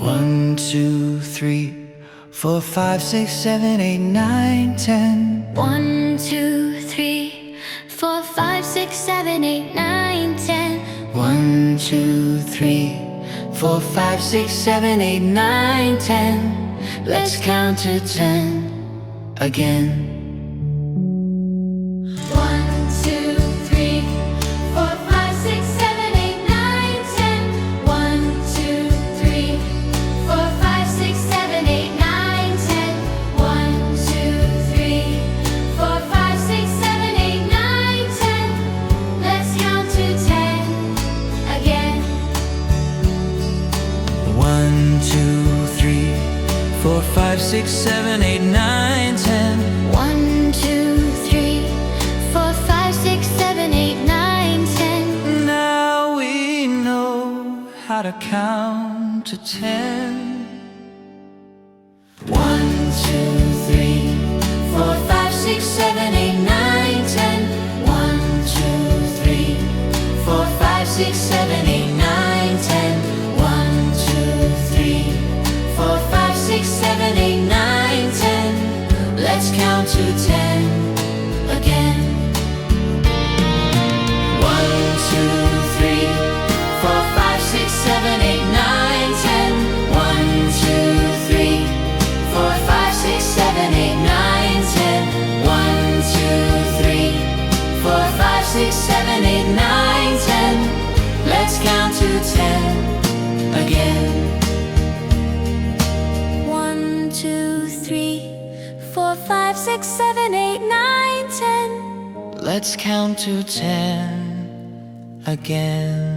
1, 2, 3, 4, 5, 6, 7, 8, 9, 10. 1, 2, 3, 4, 5, 6, 7, 8, 9, 10. 1, 2, 3, 4, 5, 6, 7, 8, 9, 10. Let's count to 10 again. 1, 2, 3, 4, 5, 6, 7, 8, 9, 10. 1, 2, 3, 4, 5, 6, 7, 8, 9, 10. 1, 2, 3, 4, 5, 6, 7, 8, 9, 10. Let's count to 10 again. 1, 2, 3, 4, 5, 6, 7, 8, 9, 10. 1, 2, 3, 4, 5, 6, 7, 8, 9, 10. Now we know how to count to 10. 1, 2, 3, 4, 5, 6, 7, 8, 9, 10. 1, 2, 3, 4, 5, 6, 7, 8, 9, 10. 1, 2, 3, 4, 5, 6, 7, 8, 9, 10. Let's count to 10 again. 1, 2, 3, 4, 5, 6, 7, 8, 9, 10. 1, 2, 3, 4, 5, 6, 7, 8, 9, 10. 1, 2, 3, 4, 5, 6, 7, 8, 9, 10. Let's count to 10 again. 1, 2, 3, 4, 5, 6, 7, 8, 9, 10. Let's count to 10 again.